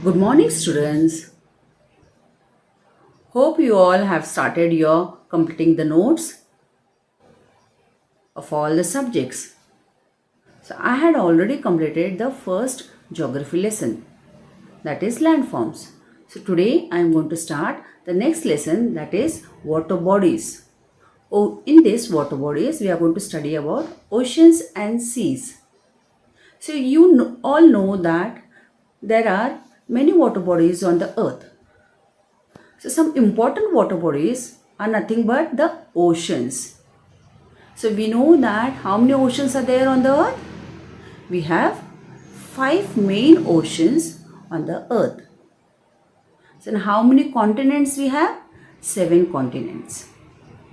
Good morning, students. Hope you all have started your completing the notes of all the subjects. So, I had already completed the first geography lesson, that is landforms. So, today I am going to start the next lesson, that is water bodies. In this water bodies, we are going to study about oceans and seas. So, all know that there are many water bodies on the earth. So some important water bodies are nothing but the oceans. So we know that how many oceans are there on the earth? We have five main oceans on the earth. So how many continents we have? Seven continents.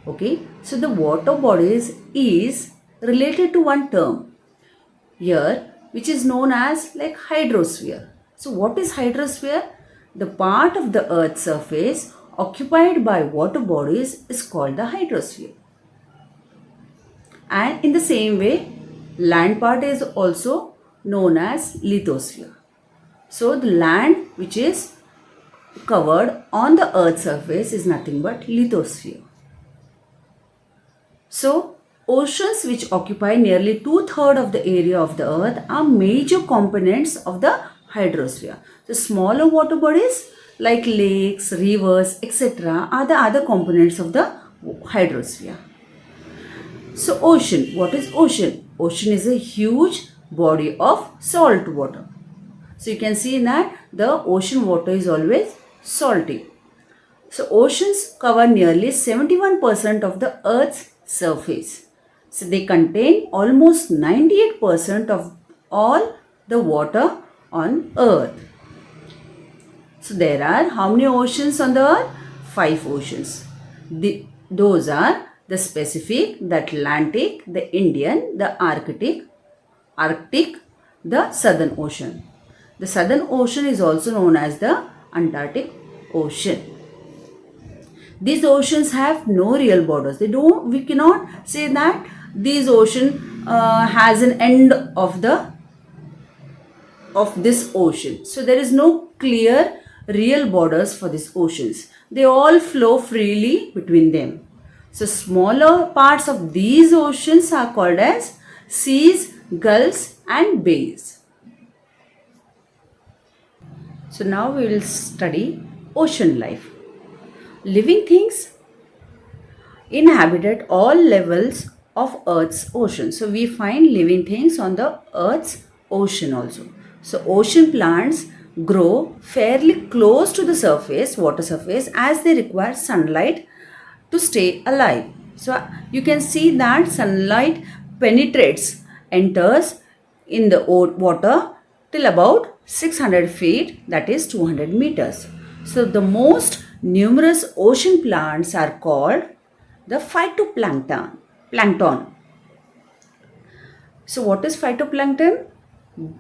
Okay. So the water bodies is related to one term here which is known as like hydrosphere. So what is hydrosphere? The part of the earth's surface occupied by water bodies is called the hydrosphere. And in the same way, land part is also known as lithosphere. So the land which is covered on the earth's surface is nothing but lithosphere. So oceans, which occupy nearly 2/3 of the area of the earth, are major components of the hydrosphere. The smaller water bodies like lakes, rivers, etc. are the other components of the hydrosphere. So ocean, what is ocean? Ocean is a huge body of salt water. So you can see that the ocean water is always salty. So oceans cover nearly 71% of the earth's surface. So they contain almost 98% of all the water on earth. So there are how many oceans on the earth? 5 oceans. Those are the Pacific, the Atlantic, the Indian, the Arctic, the Southern Ocean. The Southern Ocean is also known as the Antarctic Ocean. These oceans have no real borders. We cannot say that this ocean has an end of this ocean. So there is no clear real borders for these oceans. They all flow freely between them. So smaller parts of these oceans are called as seas, gulfs and bays. So now we will study ocean life. Living things inhabited all levels of Earth's ocean. So we find living things on the Earth's ocean also. So ocean plants grow fairly close to the surface, water surface, as they require sunlight to stay alive. So you can see that sunlight enters in the water till about 600 feet, that is 200 meters. So the most numerous ocean plants are called the phytoplankton. So what is phytoplankton?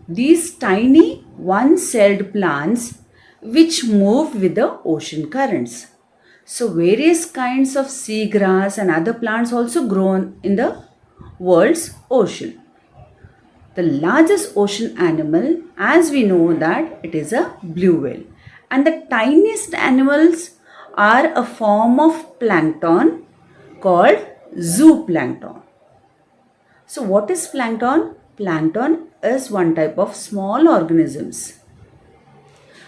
These tiny one-celled plants which move with the ocean currents. So various kinds of seagrass and other plants also grow in the world's ocean. The largest ocean animal, as we know that it is a blue whale. And the tiniest animals are a form of plankton called zooplankton. So what is plankton? Plankton is one type of small organisms.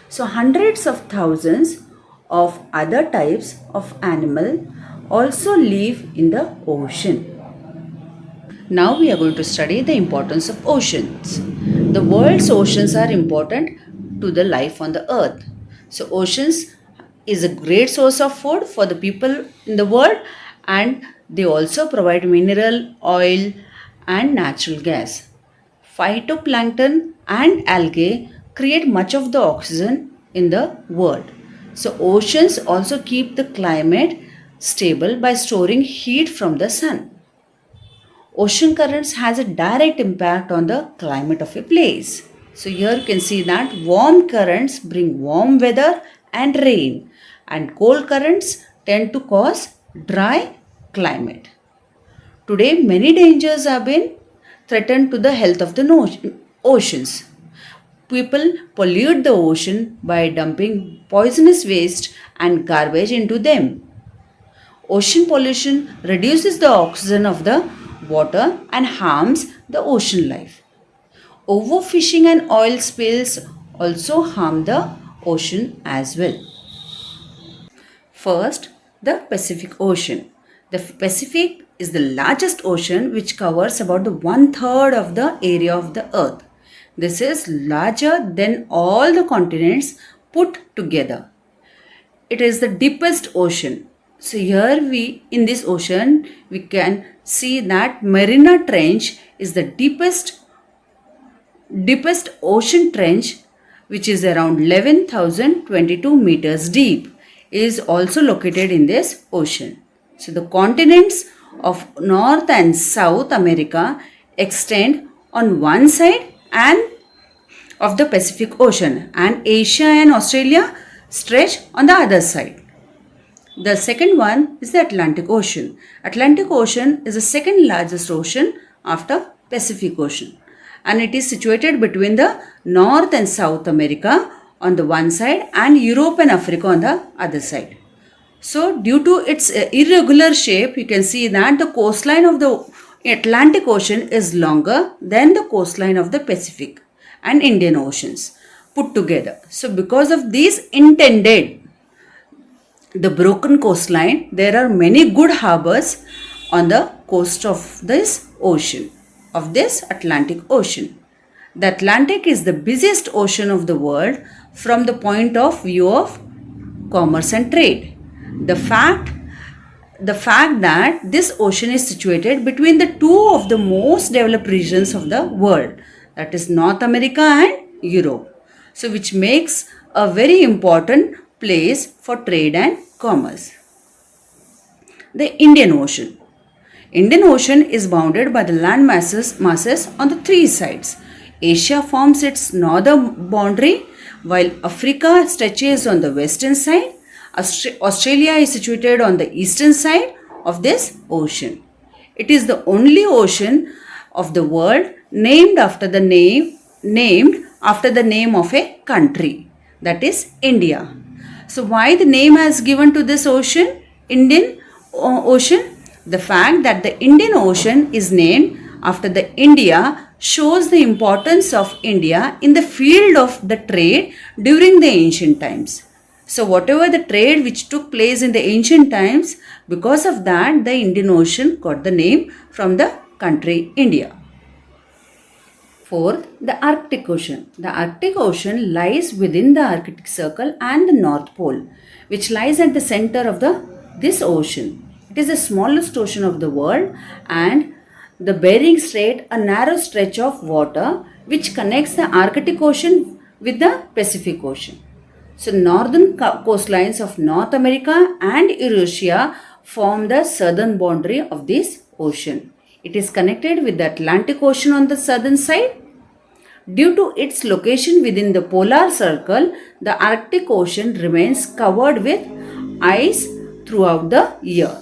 So hundreds of thousands of other types of animal also live in the ocean. Now we are going to study the importance of oceans. The world's oceans are important to the life on the earth. So oceans is a great source of food for the people in the world, and they also provide mineral, oil and natural gas. Phytoplankton and algae create much of the oxygen in the world. So oceans also keep the climate stable by storing heat from the sun. Ocean currents has a direct impact on the climate of a place. So here you can see that warm currents bring warm weather and rain, and cold currents tend to cause dry climate. Today many dangers have been threatened to the health of the oceans. people pollute the ocean by dumping poisonous waste and garbage into them. Ocean pollution reduces the oxygen of the water and harms the ocean life. Overfishing and oil spills also harm the ocean as well. First, the Pacific Ocean. The Pacific is the largest ocean which covers about the 1/3 of the area of the earth. This is larger than all the continents put together. It is the deepest ocean. So here in this ocean we can see that Mariana Trench is the deepest ocean trench, which is around 11,022 meters deep, is also located in this ocean. So the continents of North and South America extend on one side and of the Pacific Ocean, and Asia and Australia stretch on the other side. The second one is the Atlantic Ocean. Atlantic Ocean is the second largest ocean after Pacific Ocean, and it is situated between the North and South America on the one side and Europe and Africa on the other side. So due to its irregular shape, you can see that the coastline of the Atlantic Ocean is longer than the coastline of the Pacific and Indian Oceans put together. So because of these the broken coastline, there are many good harbors on the coast of this ocean, of this Atlantic Ocean. The Atlantic is the busiest ocean of the world from the point of view of commerce and trade. The fact that this ocean is situated between the two of the most developed regions of the world, that is North America and Europe, so which makes a very important place for trade and commerce. The Indian Ocean. Indian Ocean is bounded by the land masses on the three sides. Asia forms its northern boundary, while Africa stretches on the western side. Australia is situated on the eastern side of this ocean. It is the only ocean of the world named after the name of a country, that is India. So why the name has given to this ocean, Indian Ocean? The fact that the Indian Ocean is named after the India shows the importance of India in the field of the trade during the ancient times. So whatever the trade which took place in the ancient times, because of that the Indian Ocean got the name from the country India. Fourth, the Arctic Ocean. The Arctic Ocean lies within the Arctic Circle and the North Pole, which lies at the center of this ocean. It is the smallest ocean of the world, and the Bering Strait, a narrow stretch of water which connects the Arctic Ocean with the Pacific Ocean. So northern coastlines of North America and Eurasia form the southern boundary of this ocean. It is connected with the Atlantic Ocean on the southern side. Due to its location within the polar circle, the Arctic Ocean remains covered with ice throughout the year.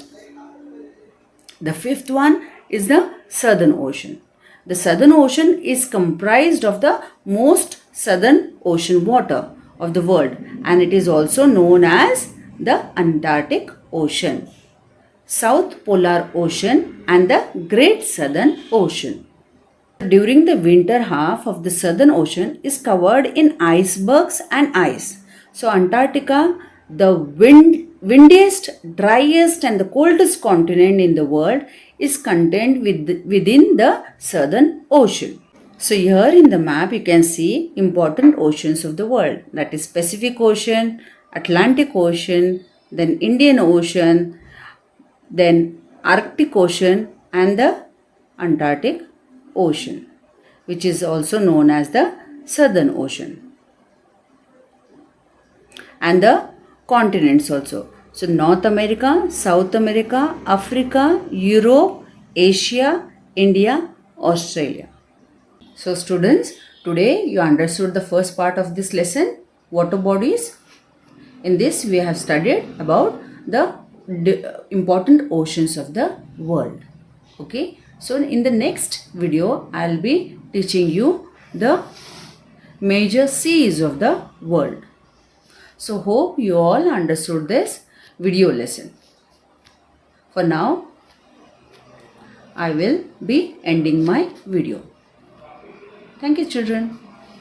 The fifth one is the Southern Ocean. The Southern Ocean is comprised of the most southern ocean water of the world, and it is also known as the Antarctic Ocean, South Polar Ocean, and the Great Southern Ocean. During the winter, half of the Southern Ocean is covered in icebergs and ice. So Antarctica, the windiest, driest and the coldest continent in the world, is contained within the Southern Ocean. So here in the map you can see important oceans of the world, that is Pacific Ocean, Atlantic Ocean, then Indian Ocean, then Arctic Ocean, and the Antarctic Ocean, which is also known as the Southern Ocean, and the continents also. So North America, South America, Africa, Europe, Asia, India, Australia. So students, today you understood the first part of this lesson, water bodies. In this we have studied about the important oceans of the world. Okay, so in the next video I'll be teaching you the major seas of the world. So hope you all understood this video lesson. For now, I will be ending my video. Thank you, children.